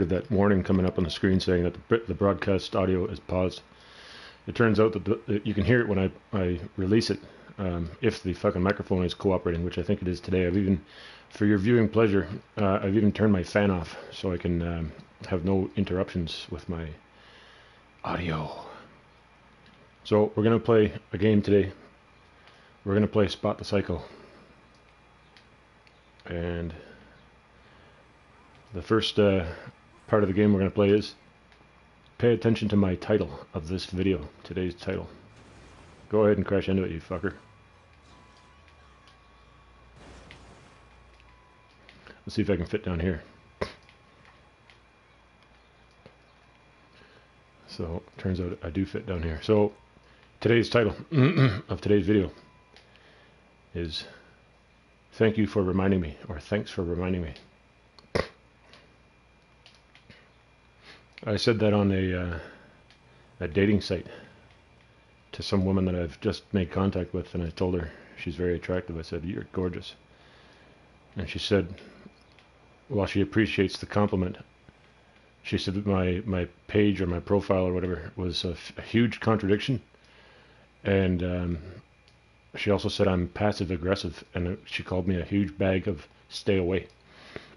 of that warning coming up on the screen saying that the broadcast audio is paused. It turns out that you can hear it when I release it, if the fucking microphone is cooperating, which I think it is today. For your viewing pleasure, I've even turned my fan off so I can have no interruptions with my audio. So we're going to play a game today. We're going to play Spot the Psycho. And the first part of the game we're going to play is pay attention to my title of this video, today's title. Go ahead and crash into it, you fucker. Let's see if I can fit down here. So, turns out I do fit down here. So, today's title of today's video is Thank You for Reminding Me, or Thanks for Reminding Me. I said that on a dating site to some woman that I've just made contact with, and I told her she's very attractive. I said, "You're gorgeous." And she said, while she appreciates the compliment, she said that my page or my profile or whatever was a huge contradiction. And she also said I'm passive aggressive, and she called me a huge bag of stay away.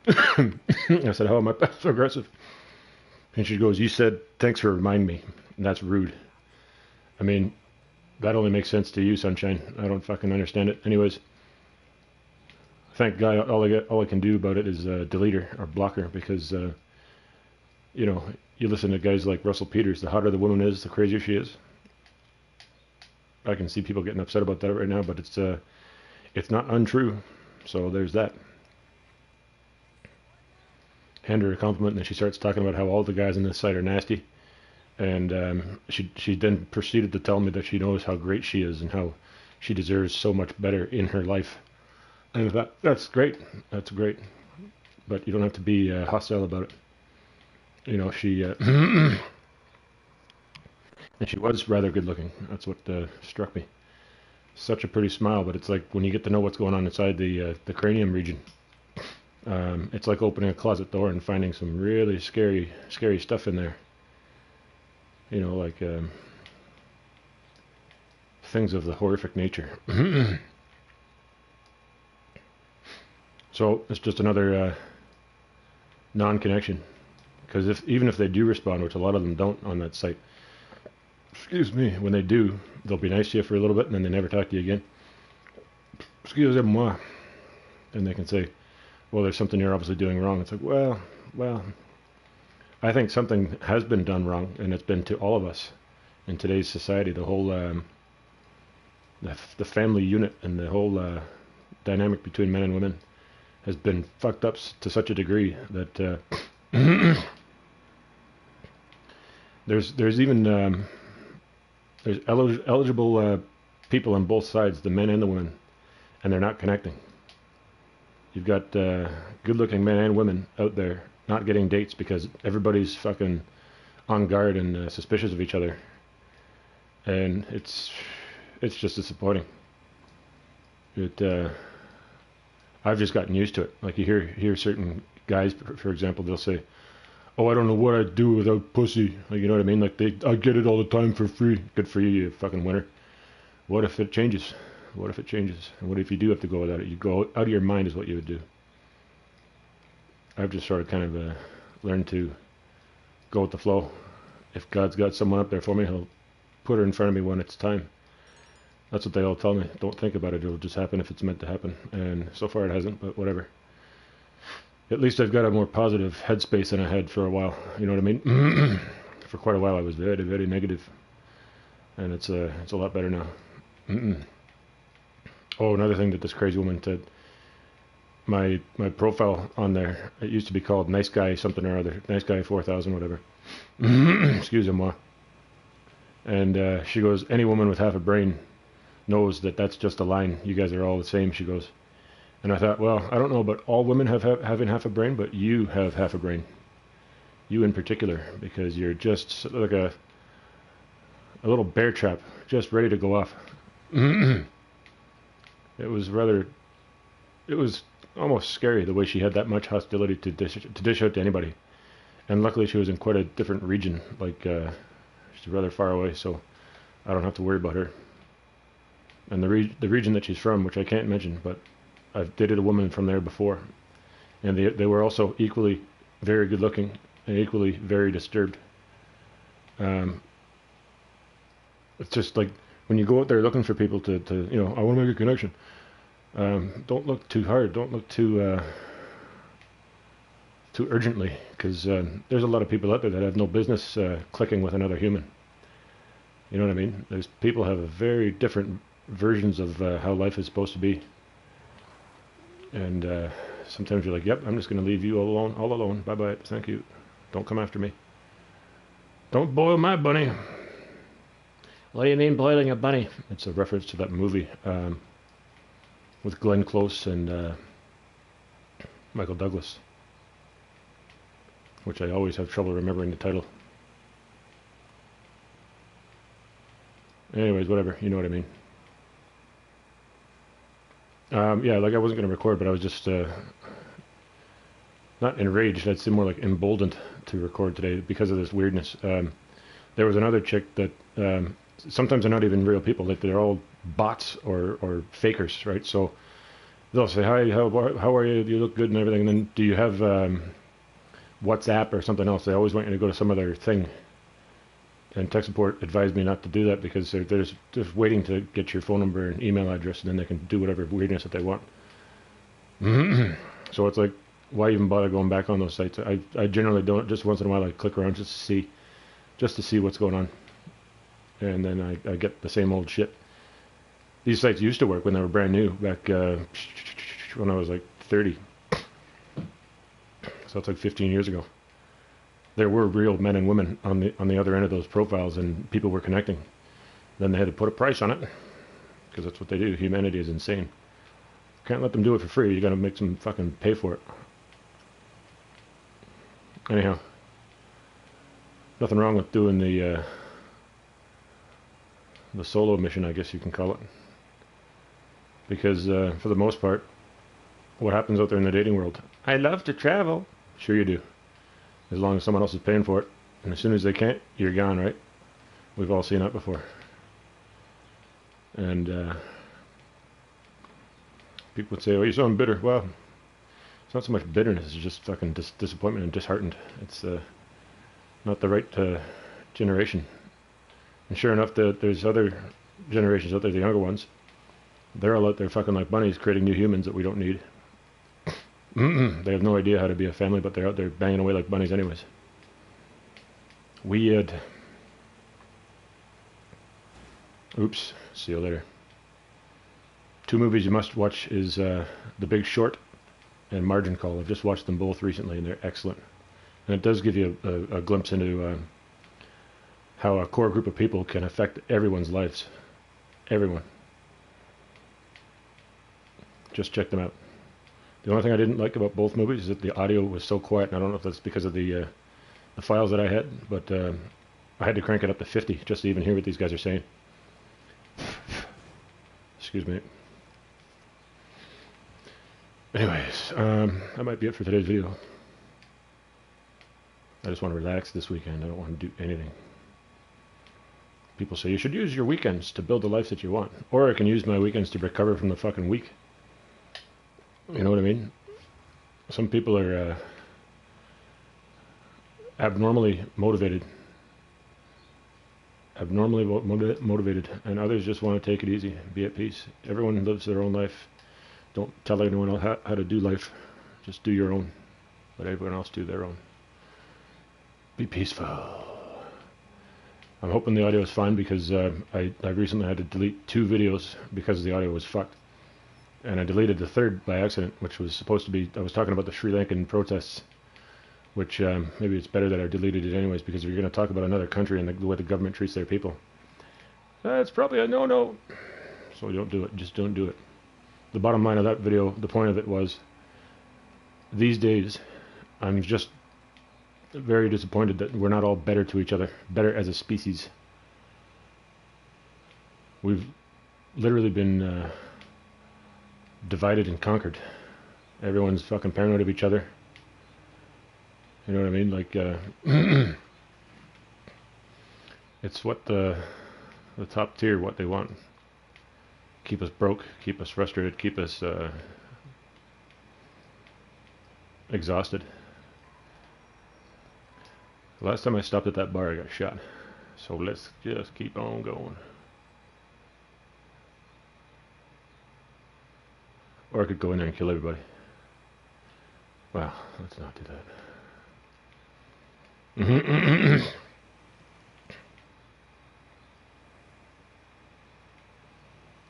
I said, how am I passive aggressive? And she goes, you said, thanks for reminding me. And that's rude. I mean, that only makes sense to you, sunshine. I don't fucking understand it. Anyways, thank God all I can do about it is delete her or block her, because, you know, you listen to guys like Russell Peters, the hotter the woman is, the crazier she is. I can see people getting upset about that right now, but it's not untrue. So there's that. Hand her a compliment, and then she starts talking about how all the guys on this site are nasty. And she then proceeded to tell me that she knows how great she is and how she deserves so much better in her life. And I thought, that's great. That's great. But you don't have to be hostile about it. You know, she... and she was rather good looking. That's what struck me. Such a pretty smile, but it's like when you get to know what's going on inside the cranium region. It's like opening a closet door and finding some really scary stuff in there. You know, like things of the horrific nature. So it's just another non-connection. Because even if they do respond, which a lot of them don't on that site, excuse me, when they do, they'll be nice to you for a little bit and then they never talk to you again. Excusez-moi. And they can say, well, there's something you're obviously doing wrong. It's like, well, I think something has been done wrong, and it's been to all of us in today's society. The whole, the family unit and the whole dynamic between men and women has been fucked up to such a degree that there's even there's eligible people on both sides, the men and the women, and they're not connecting. You've got good-looking men and women out there not getting dates because everybody's fucking on guard and suspicious of each other, and it's just disappointing. I've just gotten used to it. Like you hear certain guys, for example, they'll say, "Oh, I don't know what I'd do without pussy." Like, you know what I mean? Like I get it all the time for free. Good for you, you fucking winner. What if it changes? What if it changes? And what if you do have to go without it? You go out of your mind is what you would do. I've just sort of kind of learned to go with the flow. If God's got someone up there for me, he'll put her in front of me when it's time. That's what they all tell me. Don't think about it. It'll just happen if it's meant to happen. And so far it hasn't, but whatever. At least I've got a more positive headspace than I had for a while. You know what I mean? For quite a while I was very, very negative. And it's a lot better now. Oh, another thing that this crazy woman said, my profile on there, it used to be called Nice Guy something or other, Nice Guy 4000, whatever. Excusez-moi. And she goes, any woman with half a brain knows that that's just a line. You guys are all the same, she goes. And I thought, well, I don't know about all women having half a brain, but you have half a brain. You in particular, because you're just like a little bear trap, just ready to go off. It was almost scary the way she had that much hostility to dish out to anybody. And luckily she was in quite a different region, like she's rather far away, so I don't have to worry about her. And the region that she's from, which I can't mention, but I've dated a woman from there before, and they were also equally very good looking and equally very disturbed. It's just like when you go out there looking for people to I want to make a connection. Don't look too hard. Don't look too urgently, because there's a lot of people out there that have no business clicking with another human. You know what I mean? There's people have very different versions of how life is supposed to be, and sometimes you're like, "Yep, I'm just going to leave you all alone. Bye bye. Thank you. Don't come after me. Don't boil my bunny." What do you mean boiling a bunny? It's a reference to that movie with Glenn Close and Michael Douglas, which I always have trouble remembering the title. Anyways, whatever, you know what I mean. Yeah, like I wasn't going to record, but I was just not enraged. I'd say more like emboldened to record today because of this weirdness. There was another chick that sometimes they're not even real people. Like they're all bots or fakers, right? So they'll say, "Hi, how are you? You look good and everything." And then, do you have WhatsApp or something else? They always want you to go to some other thing. And tech support advised me not to do that because they're just waiting to get your phone number and email address, and then they can do whatever weirdness that they want. So it's like, why even bother going back on those sites? I generally don't. Just once in a while I click around just to see what's going on, and then I get the same old shit. These sites used to work when they were brand new, back when I was like 30. So it's like 15 years ago. There were real men and women on the other end of those profiles, and people were connecting. Then they had to put a price on it, because that's what they do. Humanity is insane. Can't let them do it for free. You got to make them fucking pay for it. Anyhow, nothing wrong with doing the solo mission, I guess you can call it, because for the most part, what happens out there in the dating world? I love to travel. Sure you do. As long as someone else is paying for it. And as soon as they can't, you're gone, right? We've all seen that before. And people would say, "Oh, you sound bitter." Well, it's not so much bitterness, it's just fucking disappointment and disheartened. It's not the right generation. And sure enough, there's other generations out there, the younger ones. They're all out there fucking like bunnies, creating new humans that we don't need. They have no idea how to be a family, but they're out there banging away like bunnies anyways. Weird. Oops. See you later. 2 movies you must watch is The Big Short and Margin Call. I've just watched them both recently, and they're excellent. And it does give you a glimpse into how a core group of people can affect everyone's lives. Everyone. Just check them out. The only thing I didn't like about both movies is that the audio was so quiet, and I don't know if that's because of the files that I had, but I had to crank it up to 50 just to even hear what these guys are saying. Excuse me. Anyways, that might be it for today's video. I just want to relax this weekend. I don't want to do anything. People say you should use your weekends to build the life that you want, or I can use my weekends to recover from the fucking week. You know what I mean? Some people are abnormally motivated, and others just want to take it easy, be at peace. Everyone lives their own life. Don't tell anyone else how to do life. Just do your own. Let everyone else do their own. Be peaceful. I'm hoping the audio is fine, because I recently had to delete 2 videos because the audio was fucked. And I deleted the 3rd by accident, which was supposed to be, I was talking about the Sri Lankan protests, which maybe it's better that I deleted it anyways, because if you're going to talk about another country and the way the government treats their people, that's probably a no-no. So don't do it. Just don't do it. The bottom line of that video, the point of it was, these days, I'm just very disappointed that we're not all better to each other, better as a species. We've literally been divided and conquered. Everyone's fucking paranoid of each other, You know what I mean? Like, it's what the top tier, what they want. Keep us broke, keep us frustrated, keep us exhausted. The last time I stopped at that bar, I got shot. So let's just keep on going. Or I could go in there and kill everybody. Well, let's not do that.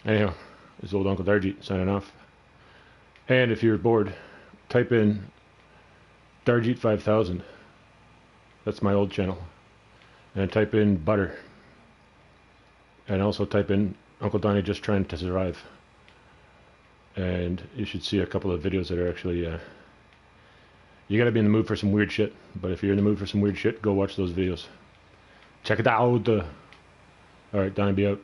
Anyhow, this is old Uncle Darjeet signing off. And if you're bored, type in Darjeet 5000. That's my old channel. And type in butter. And also type in Uncle Donnie just trying to survive. And you should see a couple of videos that are actually... you gotta be in the mood for some weird shit. But if you're in the mood for some weird shit, go watch those videos. Check it out. Alright, Donnie be out.